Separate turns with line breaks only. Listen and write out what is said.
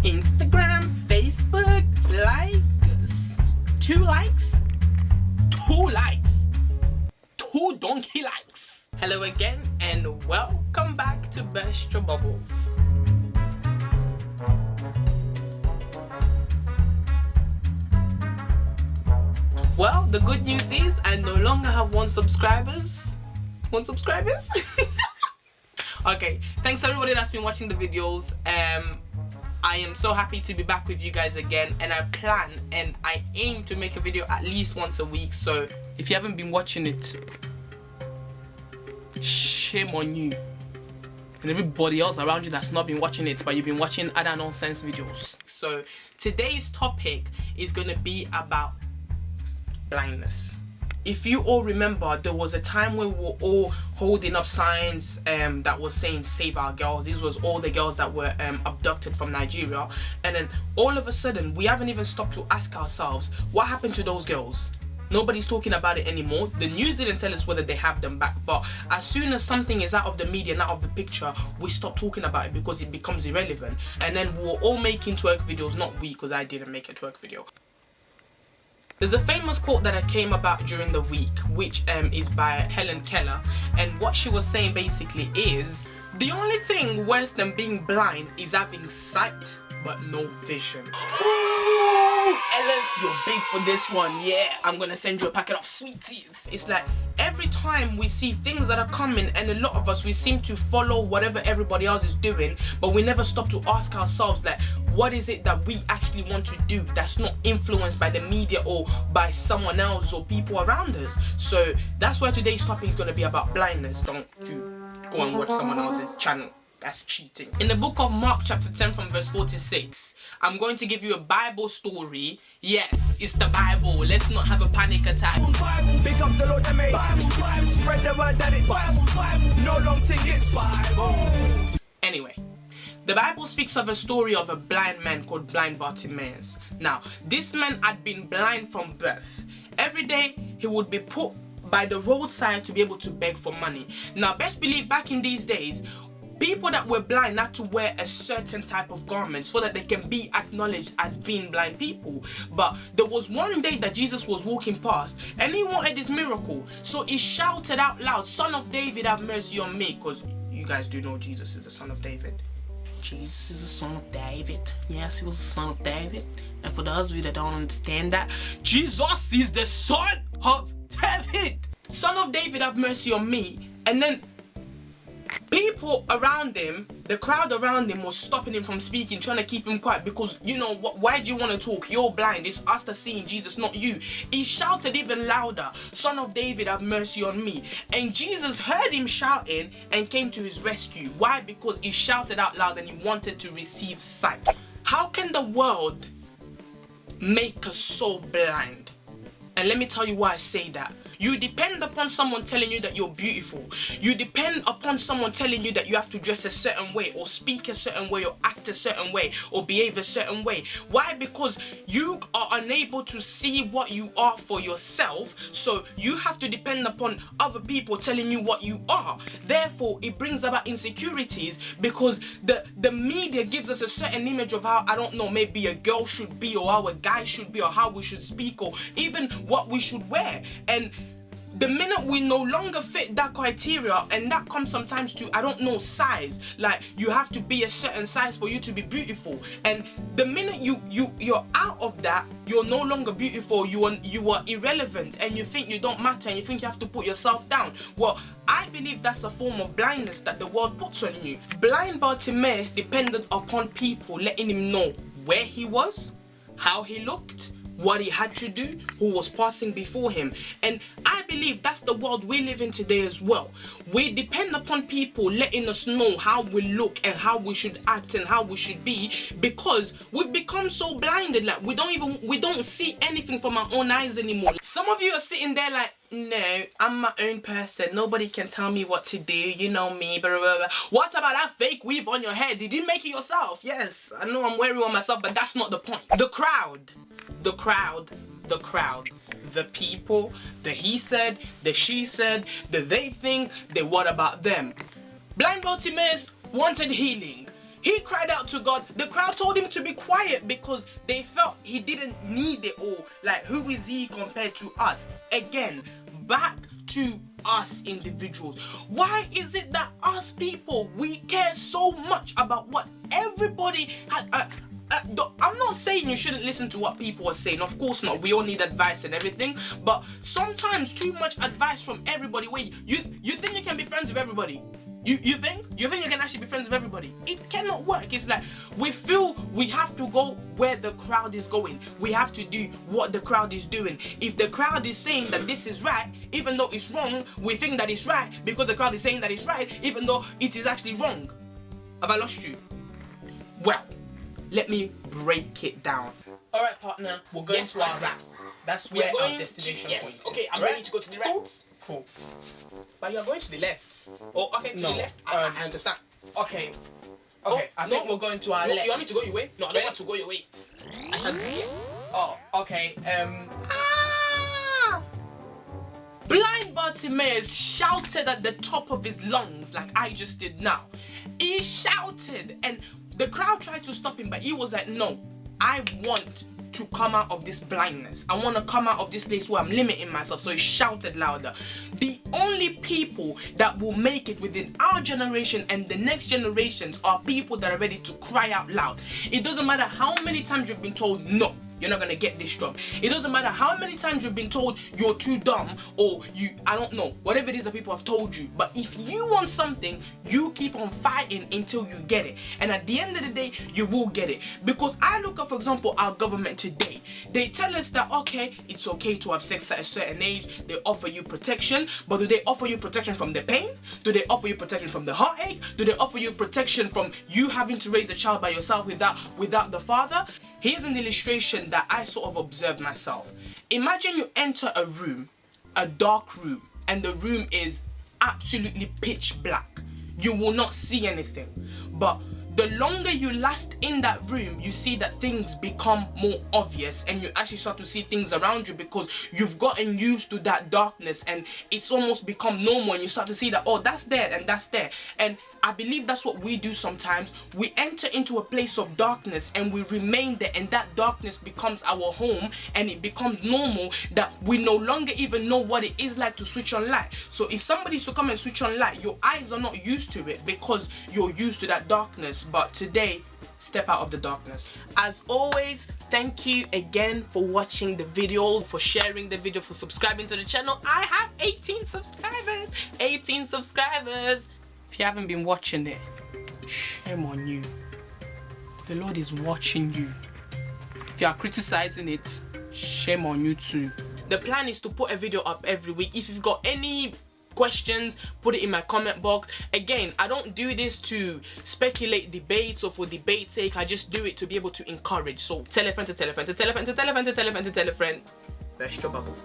Instagram, Facebook, likes. 2 likes? 2 likes. 2 donkey likes. Hello again and welcome back to Burst Your Bubbles. Well, the good news is I no longer have 1 subscribers. 1 subscribers? Okay, thanks everybody that's been watching the videos. I am so happy to be back with you guys again, and I plan and I aim to make a video at least once a week. So if you haven't been watching it, shame on you and everybody else around you that's not been watching it, but you've been watching other nonsense videos. So today's topic is going to be about blindness. If you all remember, there was a time where we were all holding up signs that was saying save our girls. These was all the girls that were abducted from Nigeria, and then all of a sudden we haven't even stopped to ask ourselves what happened to those girls. Nobody's talking about it anymore. The news didn't tell us whether they have them back, but as soon as something is out of the media and out of the picture, we stop talking about it because it becomes irrelevant. And then we were all making twerk videos. Not we, because I didn't make a twerk video. There's a famous quote that I came about during the week, which is by Helen Keller, and what she was saying basically is, the only thing worse than being blind is having sight but no vision. Ooh, Ellen, you're big for this one. Yeah, I'm gonna send you a packet of sweeties. It's like every time we see things that are coming, and a lot of us, we seem to follow whatever everybody else is doing, but we never stop to ask ourselves, like, what is it that we actually want to do that's not influenced by the media or by someone else or people around us? So that's why today's topic is going to be about blindness. Don't you go and watch someone else's channel. That's cheating. In the book of Mark chapter 10 from verse 46, I'm going to give you a Bible story. Yes, it's the Bible. Let's not have a panic attack.
Bible, big up the Lord that made Bible, spread the word that it's Bible, no long thing, it's Bible.
Anyway, the Bible speaks of a story of a blind man called Blind Bartimaeus. Now, this man had been blind from birth. Every day, he would be put by the roadside to be able to beg for money. Now, best believe back in these days, people that were blind had to wear a certain type of garment so that they can be acknowledged as being blind people. But there was one day that Jesus was walking past and he wanted this miracle. So he shouted out loud, "Son of David, have mercy on me." Because you guys do know Jesus is the son of David. Jesus is the son of David. Yes, he was the son of David. And for those of you that don't understand that, Jesus is the son of David. Son of David, have mercy on me. And then people around him, the crowd around him was stopping him from speaking, trying to keep him quiet because, you know, why do you want to talk? You're blind. It's us that's seeing Jesus, not you. He shouted even louder, "Son of David, have mercy on me." And Jesus heard him shouting and came to his rescue. Why? Because he shouted out loud and he wanted to receive sight. How can the world make us so blind? And let me tell you why I say that. You depend upon someone telling you that you're beautiful. You depend upon someone telling you that you have to dress a certain way or speak a certain way or act a certain way or behave a certain way. Why? Because you are unable to see what you are for yourself. So you have to depend upon other people telling you what you are. Therefore, it brings about insecurities because the media gives us a certain image of how, I don't know, maybe a girl should be or how a guy should be or how we should speak or even what we should wear. And the minute we no longer fit that criteria, and that comes sometimes to, I don't know, size, like you have to be a certain size for you to be beautiful, and the minute you're out of that, you're no longer beautiful, you are irrelevant, and you think you don't matter, and you think you have to put yourself down. Well, I believe that's a form of blindness that the world puts on you. Blind Bartimaeus depended upon people letting him know where he was, how he looked, what he had to do, who was passing before him. And I believe that's the world we live in today as well. We depend upon people letting us know how we look and how we should act and how we should be, because we've become so blinded, like we don't see anything from our own eyes anymore. Some of you are sitting there like, no, I'm my own person, nobody can tell me what to do, you know me, blah, blah, blah. What about that fake weave on your head? Did you make it yourself? Yes, I know I'm wearing one myself, but that's not the point. The crowd, the people, the he said, the she said, the they think, the what about them. Blind Bartimaeus wanted healing. He cried out to God. The crowd told him to be quiet because they felt he didn't need it all. Like, who is he compared to us? Again, back to us individuals. Why is it that us people, we care so much about what everybody had? I'm not saying you shouldn't listen to what people are saying. Of course not. We all need advice and everything. But sometimes too much advice from everybody. Wait, you think you can be friends with everybody? You think you can actually be friends with everybody? It cannot work. It's like we feel we have to go where the crowd is going. We have to do what the crowd is doing. If the crowd is saying that this is right, even though it's wrong, we think that it's right because the crowd is saying that it's right, even though it is actually wrong. Have I lost you? Well, let me break it down. All right, partner, we're going to our rap. That's where our destination
yes.
point is.
Okay, I'm ready to go to the right.
Cool.
But you're going to the left. Oh, okay, to
No,
the left. I understand.
Okay.
Okay,
I think we're going to our left.
You want me to go your way? No, I don't want to go your way. I shall see you.
Oh, okay. Blind Bartimaeus shouted at the top of his lungs like I just did now. He shouted and the crowd tried to stop him, but he was like, no, I want to come out of this blindness. I want to come out of this place where I'm limiting myself. So he shouted louder. The only people that will make it within our generation and the next generations are people that are ready to cry out loud. It doesn't matter how many times you've been told no, you're not gonna get this job. It doesn't matter how many times you've been told you're too dumb or I don't know, whatever it is that people have told you. But if you want something, you keep on fighting until you get it. And at the end of the day, you will get it. Because I look at, for example, our government today. They tell us that, okay, it's okay to have sex at a certain age. They offer you protection. But do they offer you protection from the pain? Do they offer you protection from the heartache? Do they offer you protection from you having to raise a child by yourself without the father? Here's an illustration that I sort of observed myself. Imagine you enter a room, a dark room, and the room is absolutely pitch black. You will not see anything. But the longer you last in that room, you see that things become more obvious and you actually start to see things around you because you've gotten used to that darkness and it's almost become normal and you start to see that, oh, that's there and that's there. And I believe that's what we do sometimes. We enter into a place of darkness and we remain there, and that darkness becomes our home and it becomes normal that we no longer even know what it is like to switch on light. So if somebody's to come and switch on light, your eyes are not used to it because you're used to that darkness. But today, step out of the darkness. As always, thank you again for watching the videos, for sharing the video, for subscribing to the channel. I have 18 subscribers. 18 subscribers. If you haven't been watching it, shame on you. The Lord is watching you. If you are criticizing it, shame on you too. The plan is to put a video up every week. If you've got any questions, put it in my comment box. Again, I don't do this to speculate debates or for debate's sake. I just do it to be able to encourage. So tell a friend to tell a friend to tell a friend to tell a friend to tell a friend to tell a friend. Burst your bubble.